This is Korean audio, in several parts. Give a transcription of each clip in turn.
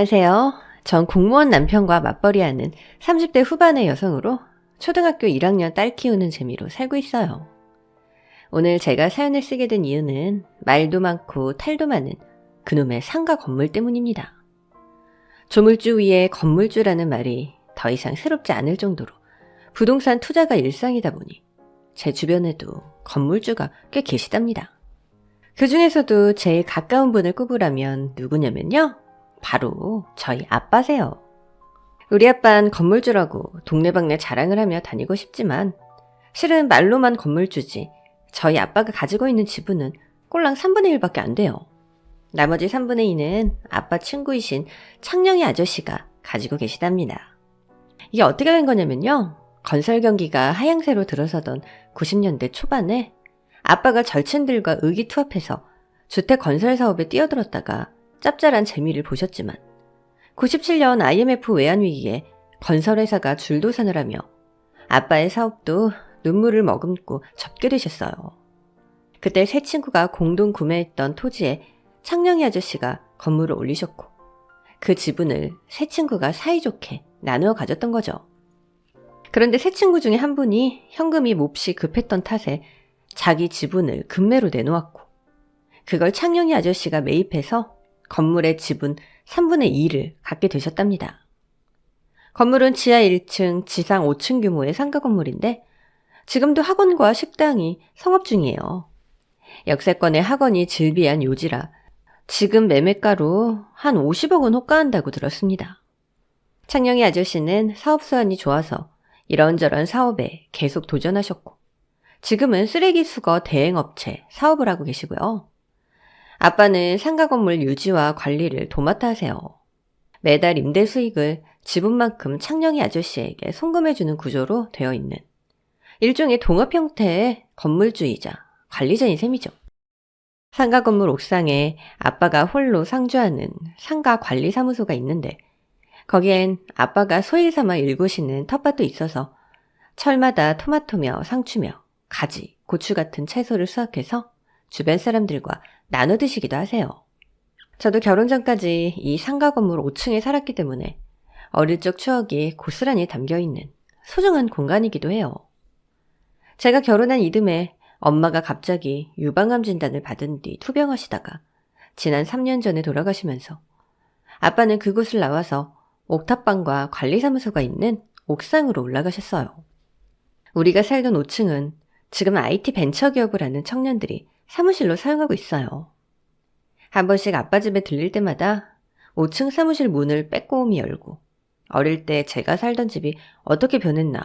안녕하세요. 전 공무원 남편과 맞벌이하는 30대 후반의 여성으로 초등학교 1학년 딸 키우는 재미로 살고 있어요. 오늘 제가 사연을 쓰게 된 이유는 말도 많고 탈도 많은 그놈의 상가 건물 때문입니다. 조물주 위에 건물주라는 말이 더 이상 새롭지 않을 정도로 부동산 투자가 일상이다 보니 제 주변에도 건물주가 꽤 계시답니다. 그 중에서도 제일 가까운 분을 꼽으라면 누구냐면요. 바로 저희 아빠세요. 우리 아빠는 건물주라고 동네방네 자랑을 하며 다니고 싶지만 실은 말로만 건물주지 저희 아빠가 가지고 있는 지분은 꼴랑 3분의 1밖에 안 돼요. 나머지 3분의 2는 아빠 친구이신 창녕이 아저씨가 가지고 계시답니다. 이게 어떻게 된 거냐면요. 건설 경기가 하향세로 들어서던 90년대 초반에 아빠가 절친들과 의기투합해서 주택 건설 사업에 뛰어들었다가 짭짤한 재미를 보셨지만 97년 IMF 외환위기에 건설회사가 줄도산을 하며 아빠의 사업도 눈물을 머금고 접게 되셨어요. 그때 세 친구가 공동 구매했던 토지에 창녕이 아저씨가 건물을 올리셨고 그 지분을 세 친구가 사이좋게 나누어 가졌던 거죠. 그런데 세 친구 중에 한 분이 현금이 몹시 급했던 탓에 자기 지분을 급매로 내놓았고 그걸 창녕이 아저씨가 매입해서 건물의 지분 3분의 2를 갖게 되셨답니다. 건물은 지하 1층, 지상 5층 규모의 상가 건물인데 지금도 학원과 식당이 성업 중이에요. 역세권의 학원이 즐비한 요지라 지금 매매가로 한 50억 원 호가한다고 들었습니다. 창녕이 아저씨는 사업 수완이 좋아서 이런저런 사업에 계속 도전하셨고 지금은 쓰레기 수거 대행업체 사업을 하고 계시고요. 아빠는 상가 건물 유지와 관리를 도맡아 하세요. 매달 임대 수익을 지분만큼 창녕이 아저씨에게 송금해주는 구조로 되어 있는 일종의 동업 형태의 건물주이자 관리자인 셈이죠. 상가 건물 옥상에 아빠가 홀로 상주하는 상가 관리사무소가 있는데 거기엔 아빠가 소일 삼아 일구시는 텃밭도 있어서 철마다 토마토며 상추며 가지, 고추 같은 채소를 수확해서 주변 사람들과 나눠 드시기도 하세요. 저도 결혼 전까지 이 상가 건물 5층에 살았기 때문에 어릴 적 추억이 고스란히 담겨있는 소중한 공간이기도 해요. 제가 결혼한 이듬해 엄마가 갑자기 유방암 진단을 받은 뒤 투병하시다가 지난 3년 전에 돌아가시면서 아빠는 그곳을 나와서 옥탑방과 관리사무소가 있는 옥상으로 올라가셨어요. 우리가 살던 5층은 지금 IT 벤처기업을 하는 청년들이 사무실로 사용하고 있어요. 한 번씩 아빠 집에 들릴 때마다 5층 사무실 문을 빼꼼히 열고 어릴 때 제가 살던 집이 어떻게 변했나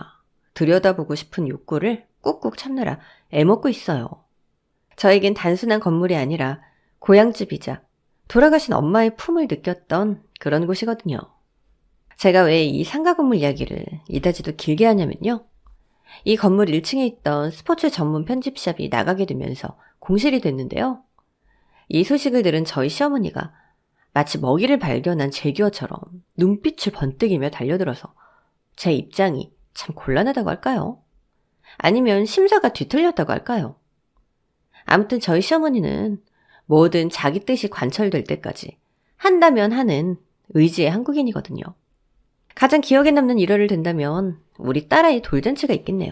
들여다보고 싶은 욕구를 꾹꾹 참느라 애먹고 있어요. 저에겐 단순한 건물이 아니라 고향집이자 돌아가신 엄마의 품을 느꼈던 그런 곳이거든요. 제가 왜 이 상가 건물 이야기를 이다지도 길게 하냐면요. 이 건물 1층에 있던 스포츠 전문 편집샵이 나가게 되면서 공실이 됐는데요. 이 소식을 들은 저희 시어머니가 마치 먹이를 발견한 제규어처럼 눈빛을 번뜩이며 달려들어서 제 입장이 참 곤란하다고 할까요? 아니면 심사가 뒤틀렸다고 할까요? 아무튼 저희 시어머니는 뭐든 자기 뜻이 관철될 때까지 한다면 하는 의지의 한국인이거든요. 가장 기억에 남는 일화를 든다면 우리 딸아이 돌잔치가 있겠네요.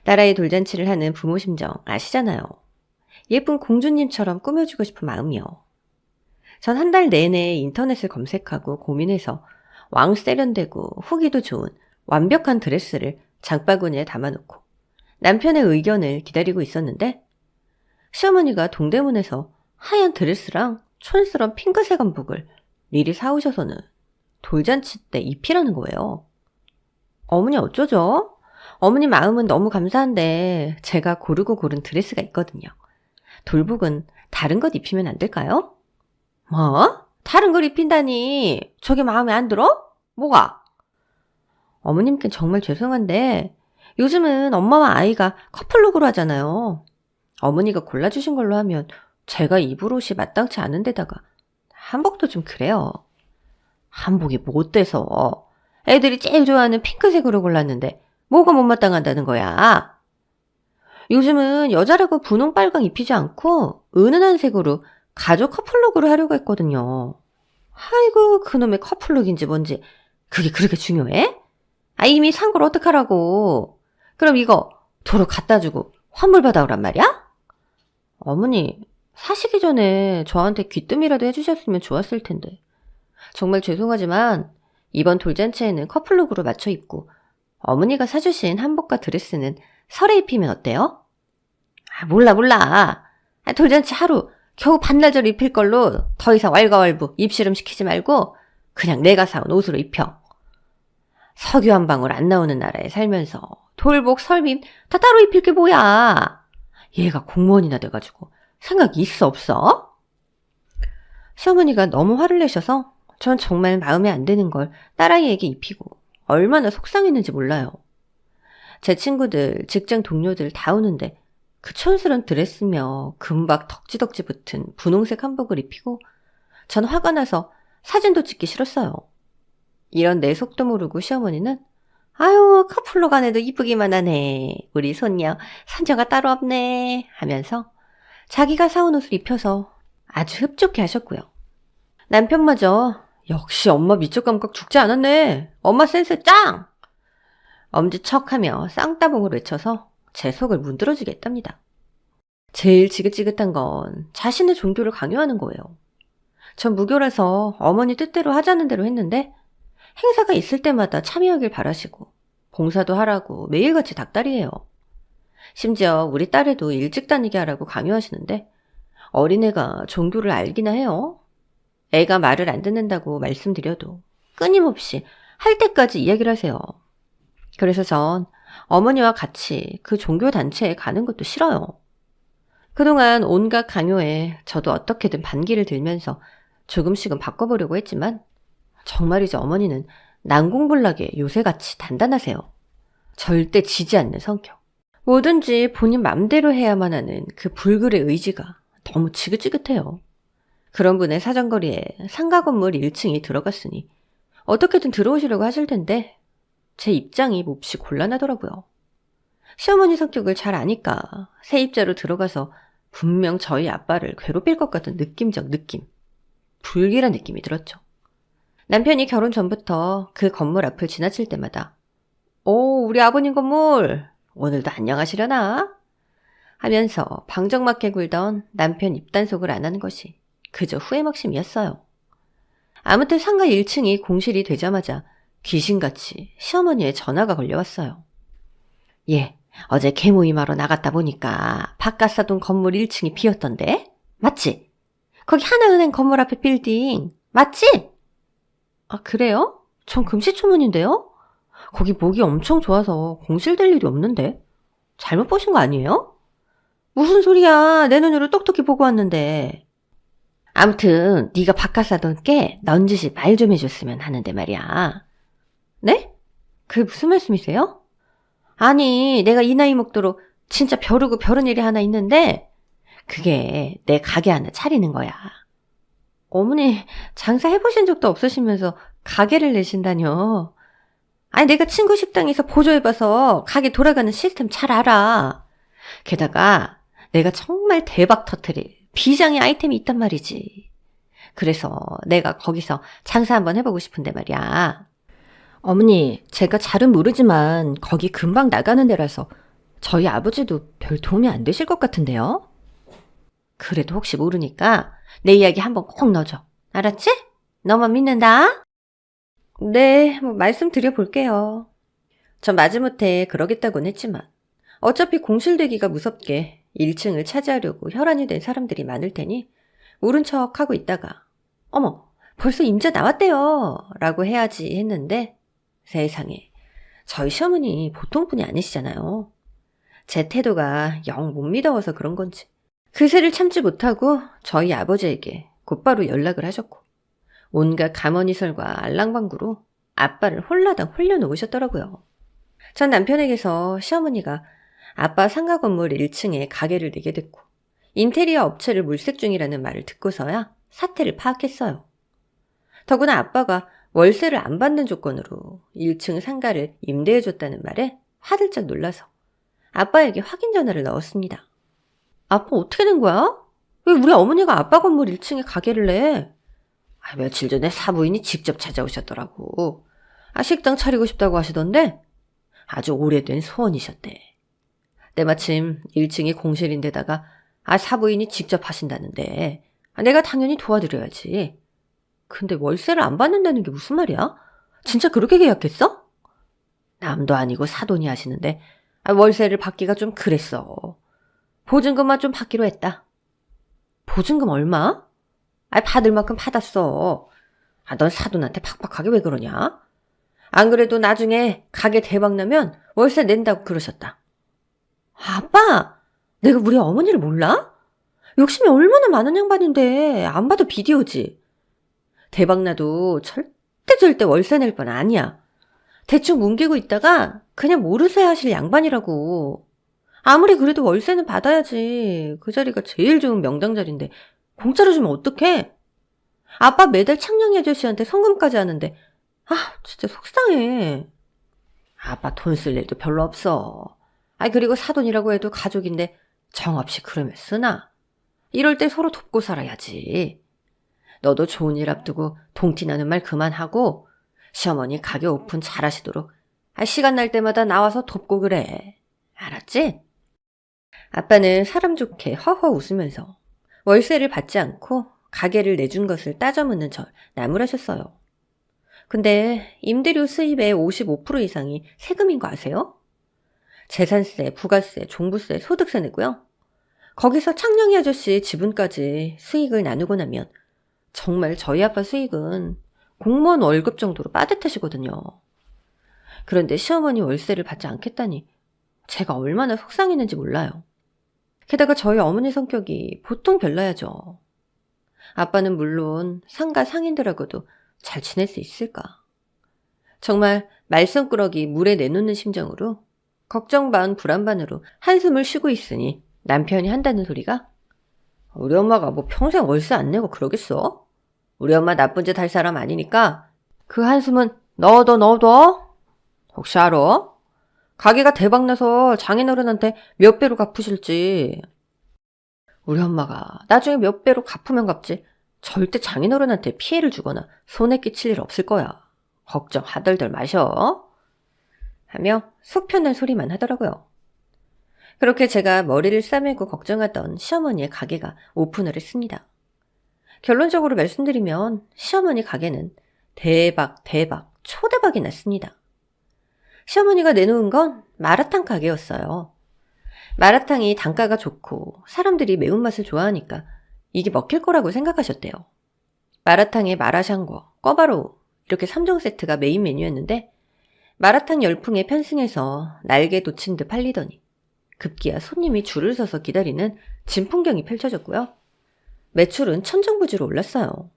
딸아이 돌잔치를 하는 부모 심정 아시잖아요. 예쁜 공주님처럼 꾸며주고 싶은 마음이요. 전 한 달 내내 인터넷을 검색하고 고민해서 왕 세련되고 후기도 좋은 완벽한 드레스를 장바구니에 담아놓고 남편의 의견을 기다리고 있었는데 시어머니가 동대문에서 하얀 드레스랑 촌스러운 핑크색 한복을 미리 사오셔서는 돌잔치 때 입히라는 거예요. 어머니 어쩌죠? 어머니 마음은 너무 감사한데 제가 고르고 고른 드레스가 있거든요. 돌복은 다른 것 입히면 안 될까요? 뭐? 다른 걸 입힌다니 저게 마음에 안 들어? 뭐가? 어머님께 정말 죄송한데 요즘은 엄마와 아이가 커플룩으로 하잖아요. 어머니가 골라주신 걸로 하면 제가 입을 옷이 마땅치 않은 데다가 한복도 좀 그래요. 한복이 뭐 어때서? 애들이 제일 좋아하는 핑크색으로 골랐는데 뭐가 못마땅하다는 거야? 요즘은 여자라고 분홍 빨강 입히지 않고 은은한 색으로 가족 커플룩으로 하려고 했거든요. 아이고, 그놈의 커플룩인지 뭔지 그게 그렇게 중요해? 이미 산 걸 어떡하라고. 그럼 이거 도로 갖다 주고 환불 받아오란 말이야? 어머니, 사시기 전에 저한테 귀뜸이라도 해주셨으면 좋았을 텐데. 정말 죄송하지만 이번 돌잔치에는 커플룩으로 맞춰 입고 어머니가 사주신 한복과 드레스는 설에 입히면 어때요? 몰라. 돌잔치 하루 겨우 반나절 입힐 걸로 더 이상 왈가왈부 입씨름 시키지 말고 그냥 내가 사온 옷으로 입혀. 석유 한 방울 안 나오는 나라에 살면서 돌복, 설빔 다 따로 입힐 게 뭐야. 얘가 공무원이나 돼가지고 생각이 있어 없어? 시어머니가 너무 화를 내셔서 전 정말 마음에 안 드는 걸 딸아이에게 입히고 얼마나 속상했는지 몰라요. 제 친구들, 직장 동료들 다 오는데 그 촌스런 드레스며 금박 덕지덕지 붙은 분홍색 한복을 입히고 전 화가 나서 사진도 찍기 싫었어요. 이런 내 속도 모르고 시어머니는 아유, 커플룩 안 해도 이쁘기만 하네. 우리 손녀 선녀가 따로 없네 하면서 자기가 사온 옷을 입혀서 아주 흡족해 하셨고요. 남편마저 역시 엄마 미적 감각 죽지 않았네. 엄마 센스 짱! 엄지척하며 쌍따봉을 외쳐서 제 속을 문드러지게 했답니다. 제일 지긋지긋한 건 자신의 종교를 강요하는 거예요. 전 무교라서 어머니 뜻대로 하자는 대로 했는데 행사가 있을 때마다 참여하길 바라시고 봉사도 하라고 매일같이 닭다리예요. 심지어 우리 딸애도 일찍 다니게 하라고 강요하시는데 어린애가 종교를 알기나 해요. 애가 말을 안 듣는다고 말씀드려도 끊임없이 할 때까지 이야기를 하세요. 그래서 전 어머니와 같이 그 종교 단체에 가는 것도 싫어요. 그동안 온갖 강요에 저도 어떻게든 반기를 들면서 조금씩은 바꿔보려고 했지만 정말이죠, 어머니는 난공불락에 요새같이 단단하세요. 절대 지지 않는 성격. 뭐든지 본인 맘대로 해야만 하는 그 불굴의 의지가 너무 지긋지긋해요. 그런 분의 사정거리에 상가 건물 1층이 들어갔으니 어떻게든 들어오시려고 하실 텐데 제 입장이 몹시 곤란하더라고요. 시어머니 성격을 잘 아니까 세입자로 들어가서 분명 저희 아빠를 괴롭힐 것 같은 느낌적 느낌. 불길한 느낌이 들었죠. 남편이 결혼 전부터 그 건물 앞을 지나칠 때마다 오, 우리 아버님 건물 오늘도 안녕하시려나? 하면서 방정맞게 굴던 남편 입단속을 안 하는 것이 그저 후회먹심이었어요. 아무튼 상가 1층이 공실이 되자마자 귀신같이 시어머니의 전화가 걸려왔어요. 예, 어제 개모임하러 나갔다 보니까 바깥사돈 건물 1층이 비었던데? 맞지? 거기 하나은행 건물 앞에 빌딩 맞지? 그래요? 전 금시초문인데요? 거기 목이 엄청 좋아서 공실될 일이 없는데 잘못 보신 거 아니에요? 무슨 소리야, 내 눈으로 똑똑히 보고 왔는데. 아무튼 네가 바깥 사던 게 넌지시 말 좀 해줬으면 하는데 말이야. 네? 그게 무슨 말씀이세요? 아니, 내가 이 나이 먹도록 진짜 벼르고 벼른 일이 하나 있는데 그게 내 가게 하나 차리는 거야. 어머니, 장사해보신 적도 없으시면서 가게를 내신다뇨. 아니, 내가 친구 식당에서 보조해봐서 가게 돌아가는 시스템 잘 알아. 게다가 내가 정말 대박 터트릴 비장의 아이템이 있단 말이지. 그래서 내가 거기서 장사 한번 해보고 싶은데 말이야. 어머니, 제가 잘은 모르지만 거기 금방 나가는 데라서 저희 아버지도 별 도움이 안 되실 것 같은데요? 그래도 혹시 모르니까 내 이야기 한번 꼭 넣어줘. 알았지? 너만 믿는다. 네, 말씀드려볼게요. 전 마지못해 그러겠다곤 했지만 어차피 공실되기가 무섭게 1층을 차지하려고 혈안이 된 사람들이 많을 테니 모른 척하고 있다가 어머, 벌써 임자 나왔대요 라고 해야지 했는데 세상에, 저희 시어머니 보통 분이 아니시잖아요. 제 태도가 영 못 믿어서 그런 건지 그새를 참지 못하고 저희 아버지에게 곧바로 연락을 하셨고 온갖 감언이설과 알랑방구로 아빠를 홀라당 홀려놓으셨더라고요. 전 남편에게서 시어머니가 아빠 상가 건물 1층에 가게를 내게 됐고 인테리어 업체를 물색 중이라는 말을 듣고서야 사태를 파악했어요. 더구나 아빠가 월세를 안 받는 조건으로 1층 상가를 임대해줬다는 말에 화들짝 놀라서 아빠에게 확인 전화를 넣었습니다. 아빠 어떻게 된 거야? 왜 우리 어머니가 아빠 건물 1층에 가게를 내? 며칠 전에 사부인이 직접 찾아오셨더라고. 식당 차리고 싶다고 하시던데 아주 오래된 소원이셨대. 때마침 1층이 공실인데다가 사부인이 직접 하신다는데 내가 당연히 도와드려야지. 근데 월세를 안 받는다는 게 무슨 말이야? 진짜 그렇게 계약했어? 남도 아니고 사돈이 하시는데 월세를 받기가 좀 그랬어. 보증금만 좀 받기로 했다. 보증금 얼마? 받을 만큼 받았어. 넌 사돈한테 팍팍하게 왜 그러냐? 안 그래도 나중에 가게 대박 나면 월세 낸다고 그러셨다. 아빠, 내가 우리 어머니를 몰라? 욕심이 얼마나 많은 양반인데 안 봐도 비디오지. 대박 나도 절대 월세 낼 뻔 아니야. 대충 뭉개고 있다가 그냥 모르쇠 하실 양반이라고. 아무리 그래도 월세는 받아야지. 그 자리가 제일 좋은 명당 자리인데 공짜로 주면 어떡해? 아빠 매달 창녕이 아저씨한테 송금까지 하는데 진짜 속상해. 아빠 돈 쓸 일도 별로 없어. 그리고 사돈이라고 해도 가족인데 정없이 그러면 쓰나? 이럴 때 서로 돕고 살아야지. 너도 좋은 일 앞두고 동티나는 말 그만하고 시어머니 가게 오픈 잘하시도록 시간 날 때마다 나와서 돕고 그래. 알았지? 아빠는 사람 좋게 허허 웃으면서 월세를 받지 않고 가게를 내준 것을 따져 묻는 절 나무라셨어요. 근데 임대료 수입의 55% 이상이 세금인 거 아세요? 재산세, 부가세, 종부세, 소득세 내고요. 거기서 창녕이 아저씨 지분까지 수익을 나누고 나면 정말 저희 아빠 수익은 공무원 월급 정도로 빠듯하시거든요. 그런데 시어머니 월세를 받지 않겠다니 제가 얼마나 속상했는지 몰라요. 게다가 저희 어머니 성격이 보통 별나야죠. 아빠는 물론 상가 상인들하고도 잘 지낼 수 있을까? 정말 말썽꾸러기 물에 내놓는 심정으로 걱정 반 불안 반으로 한숨을 쉬고 있으니 남편이 한다는 소리가 우리 엄마가 뭐 평생 월세 안 내고 그러겠어? 우리 엄마 나쁜 짓 할 사람 아니니까 그 한숨은 넣어둬. 혹시 알아? 가게가 대박나서 장인어른한테 몇 배로 갚으실지. 우리 엄마가 나중에 몇 배로 갚으면 갚지 절대 장인어른한테 피해를 주거나 손해 끼칠 일 없을 거야. 걱정 하덜덜 마셔. 하며 속 편한 소리만 하더라고요. 그렇게 제가 머리를 싸매고 걱정하던 시어머니의 가게가 오픈을 했습니다. 결론적으로 말씀드리면 시어머니 가게는 대박, 초대박이 났습니다. 시어머니가 내놓은 건 마라탕 가게였어요. 마라탕이 단가가 좋고 사람들이 매운맛을 좋아하니까 이게 먹힐 거라고 생각하셨대요. 마라탕에 마라샹궈, 꿔바로우 이렇게 3종 세트가 메인 메뉴였는데 마라탕 열풍에 편승해서 날개 돋친 듯 팔리더니 급기야 손님이 줄을 서서 기다리는 진풍경이 펼쳐졌고요. 매출은 천정부지로 올랐어요.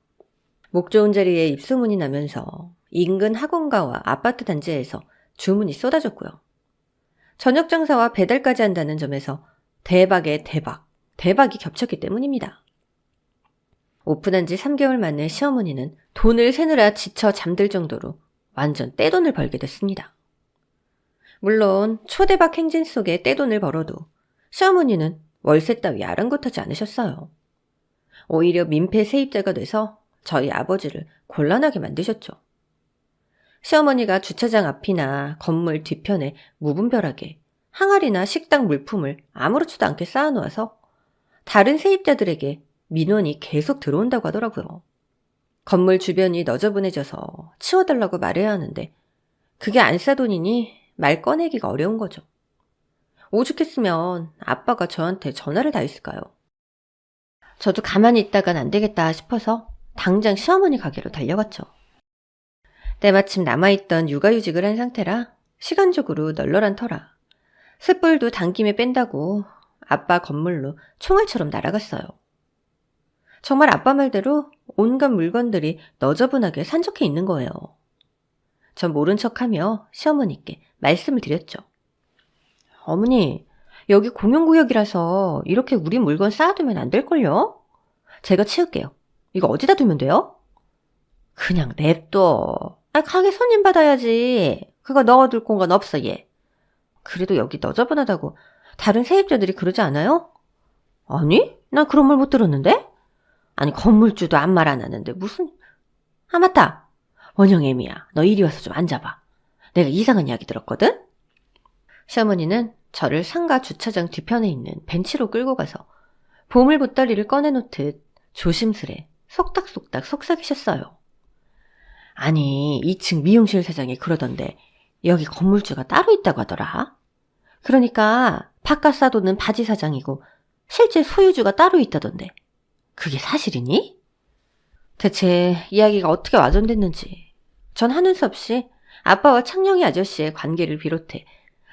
목 좋은 자리에 입소문이 나면서 인근 학원가와 아파트 단지에서 주문이 쏟아졌고요. 저녁 장사와 배달까지 한다는 점에서 대박에 대박이 겹쳤기 때문입니다. 오픈한 지 3개월 만에 시어머니는 돈을 세느라 지쳐 잠들 정도로 완전 떼돈을 벌게 됐습니다. 물론 초대박 행진 속에 떼돈을 벌어도 시어머니는 월세 따위 아랑곳하지 않으셨어요. 오히려 민폐 세입자가 돼서 저희 아버지를 곤란하게 만드셨죠. 시어머니가 주차장 앞이나 건물 뒤편에 무분별하게 항아리나 식당 물품을 아무렇지도 않게 쌓아놓아서 다른 세입자들에게 민원이 계속 들어온다고 하더라고요. 건물 주변이 너저분해져서 치워달라고 말해야 하는데 그게 안 싸돈이니 말 꺼내기가 어려운 거죠. 오죽했으면 아빠가 저한테 전화를 다 했을까요? 저도 가만히 있다간 안 되겠다 싶어서 당장 시어머니 가게로 달려갔죠. 때마침 남아있던 육아휴직을 한 상태라 시간적으로 널널한 터라 숯불도 당김에 뺀다고 아빠 건물로 총알처럼 날아갔어요. 정말 아빠 말대로 온갖 물건들이 너저분하게 산적해 있는 거예요. 전 모른 척하며 시어머니께 말씀을 드렸죠. 어머니, 여기 공용구역이라서 이렇게 우리 물건 쌓아두면 안 될걸요? 제가 치울게요. 이거 어디다 두면 돼요? 그냥 냅둬. 가게 손님 받아야지. 그거 넣어둘 공간 없어, 얘. 그래도 여기 너저분하다고 다른 세입자들이 그러지 않아요? 아니, 난 그런 말 못 들었는데? 아니, 건물주도 아무 말 안 하는데 무슨 아, 맞다. 원영애미야, 너 이리 와서 좀 앉아봐. 내가 이상한 이야기 들었거든? 시어머니는 저를 상가 주차장 뒤편에 있는 벤치로 끌고 가서 보물 보따리를 꺼내놓듯 조심스레 속닥속닥 속삭이셨어요. 아니, 2층 미용실 사장이 그러던데 여기 건물주가 따로 있다고 하더라. 그러니까 바깥 사도는 바지 사장이고 실제 소유주가 따로 있다던데 그게 사실이니? 대체 이야기가 어떻게 와전됐는지 전 하는 수 없이 아빠와 창녕이 아저씨의 관계를 비롯해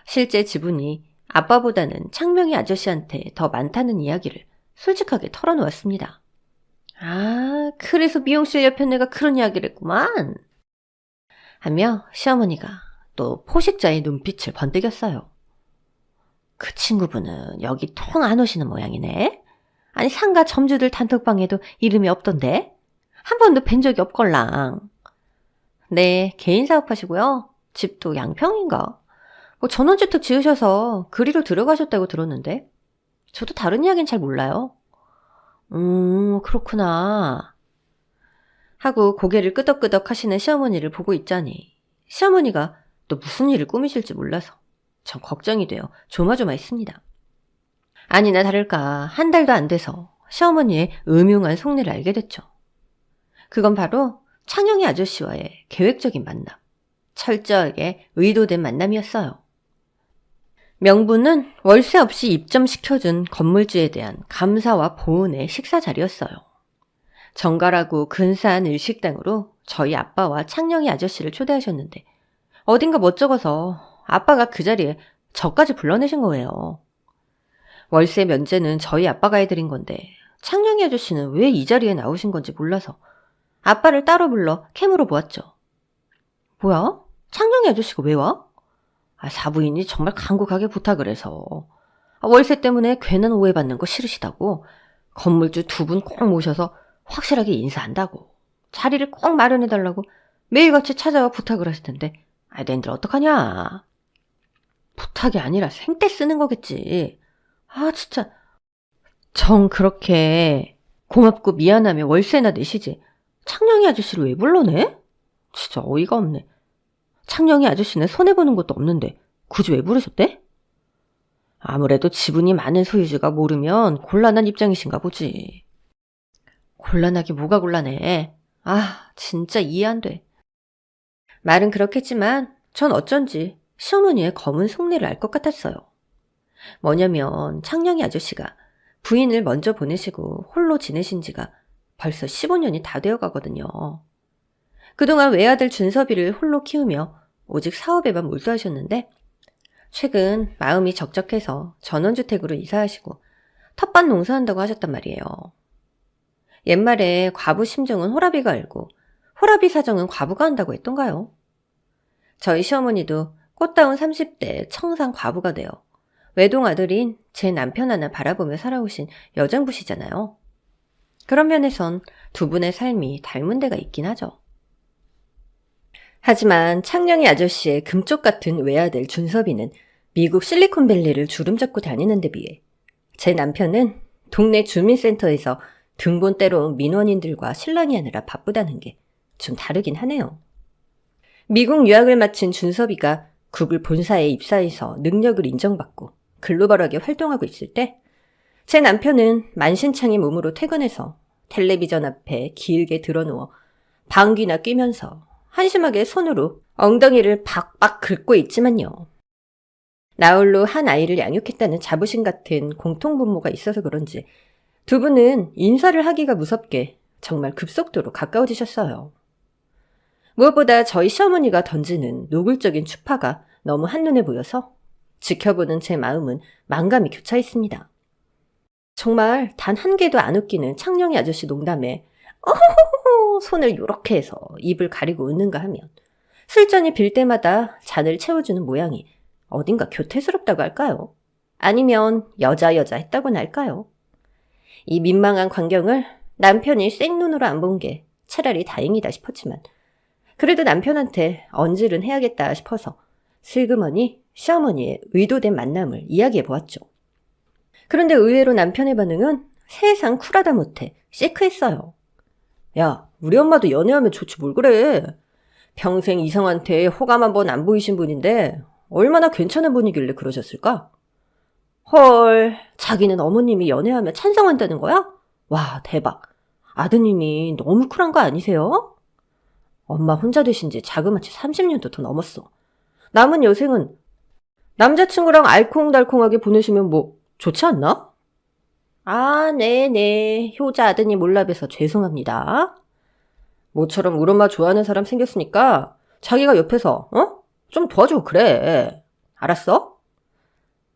실제 지분이 아빠보다는 창명이 아저씨한테 더 많다는 이야기를 솔직하게 털어놓았습니다. 아, 그래서 미용실 옆에 내가 그런 이야기를 했구만. 하며 시어머니가 또 포식자의 눈빛을 번뜩였어요. 그 친구분은 여기 통 안 오시는 모양이네. 아니, 상가 점주들 단톡방에도 이름이 없던데. 한 번도 뵌 적이 없걸랑. 네, 개인 사업하시고요. 집도 양평인가. 뭐 전원주택 지으셔서 그리로 들어가셨다고 들었는데 저도 다른 이야기는 잘 몰라요. 그렇구나. 하고 고개를 끄덕끄덕 하시는 시어머니를 보고 있자니 시어머니가 또 무슨 일을 꾸미실지 몰라서 전 걱정이 되어 조마조마했습니다. 아니나 다를까 한 달도 안 돼서 시어머니의 음흉한 속내를 알게 됐죠. 그건 바로 창영이 아저씨와의 계획적인 만남, 철저하게 의도된 만남이었어요. 명분은 월세 없이 입점시켜준 건물주에 대한 감사와 보은의 식사 자리였어요. 정갈하고 근사한 일식당으로 저희 아빠와 창녕이 아저씨를 초대하셨는데 어딘가 멋쩍어서 아빠가 그 자리에 저까지 불러내신 거예요. 월세 면제는 저희 아빠가 해드린 건데 창녕이 아저씨는 왜 이 자리에 나오신 건지 몰라서 아빠를 따로 불러 캠으로 보았죠. 뭐야? 창녕이 아저씨가 왜 와? 사부인이 정말 간곡하게 부탁을 해서 월세 때문에 괜한 오해받는 거 싫으시다고 건물주 두 분 꼭 모셔서 확실하게 인사한다고 자리를 꼭 마련해달라고 매일같이 찾아와 부탁을 하실 텐데 너희들 어떡하냐. 부탁이 아니라 생떼 쓰는 거겠지. 진짜 정 그렇게 고맙고 미안하며 월세나 내시지 창녕이 아저씨를 왜 불러내? 진짜 어이가 없네. 창녕이 아저씨는 손해보는 것도 없는데 굳이 왜 부르셨대? 아무래도 지분이 많은 소유주가 모르면 곤란한 입장이신가 보지. 곤란하기 뭐가 곤란해. 진짜 이해 안 돼. 말은 그렇겠지만 전 어쩐지 시어머니의 검은 속내를 알 것 같았어요. 뭐냐면 창녕이 아저씨가 부인을 먼저 보내시고 홀로 지내신 지가 벌써 15년이 다 되어 가거든요. 그동안 외아들 준섭이를 홀로 키우며 오직 사업에만 몰두하셨는데 최근 마음이 적적해서 전원주택으로 이사하시고 텃밭 농사한다고 하셨단 말이에요. 옛말에 과부 심정은 호라비가 알고 호라비 사정은 과부가 한다고 했던가요? 저희 시어머니도 꽃다운 30대 청산 과부가 되어 외동 아들인 제 남편 하나 바라보며 살아오신 여장부시잖아요. 그런 면에선 두 분의 삶이 닮은 데가 있긴 하죠. 하지만 창녕이 아저씨의 금쪽 같은 외아들 준섭이는 미국 실리콘밸리를 주름잡고 다니는 데 비해 제 남편은 동네 주민센터에서 등본 떼러 온 민원인들과 실랑이 하느라 바쁘다는 게 좀 다르긴 하네요. 미국 유학을 마친 준섭이가 구글 본사에 입사해서 능력을 인정받고 글로벌하게 활동하고 있을 때 제 남편은 만신창이 몸으로 퇴근해서 텔레비전 앞에 길게 드러누워 방귀나 뀌면서 한심하게 손으로 엉덩이를 박박 긁고 있지만요. 나홀로 한 아이를 양육했다는 자부심 같은 공통분모가 있어서 그런지 두 분은 인사를 하기가 무섭게 정말 급속도로 가까워지셨어요. 무엇보다 저희 시어머니가 던지는 노골적인 추파가 너무 한눈에 보여서 지켜보는 제 마음은 만감이 교차했습니다. 정말 단 한 개도 안 웃기는 창녕이 아저씨 농담에 어허허허 손을 요렇게 해서 입을 가리고 웃는가 하면 술잔이 빌 때마다 잔을 채워주는 모양이 어딘가 교태스럽다고 할까요? 아니면 여자 했다고나 할까요? 이 민망한 광경을 남편이 생눈으로 안 본 게 차라리 다행이다 싶었지만 그래도 남편한테 언질은 해야겠다 싶어서 슬그머니 시어머니의 의도된 만남을 이야기해보았죠. 그런데 의외로 남편의 반응은 세상 쿨하다 못해 시크했어요. 야, 우리 엄마도 연애하면 좋지 뭘 그래. 평생 이성한테 호감 한 번 안 보이신 분인데 얼마나 괜찮은 분이길래 그러셨을까? 헐, 자기는 어머님이 연애하면 찬성한다는 거야? 와, 대박. 아드님이 너무 쿨한 거 아니세요? 엄마 혼자 되신 지 자그마치 30년도 더 넘었어. 남은 여생은 남자친구랑 알콩달콩하게 보내시면 뭐 좋지 않나? 아, 네네. 효자 아드님 몰라봬서 죄송합니다. 모처럼 우리 엄마 좋아하는 사람 생겼으니까 자기가 옆에서 좀 도와줘 그래. 알았어?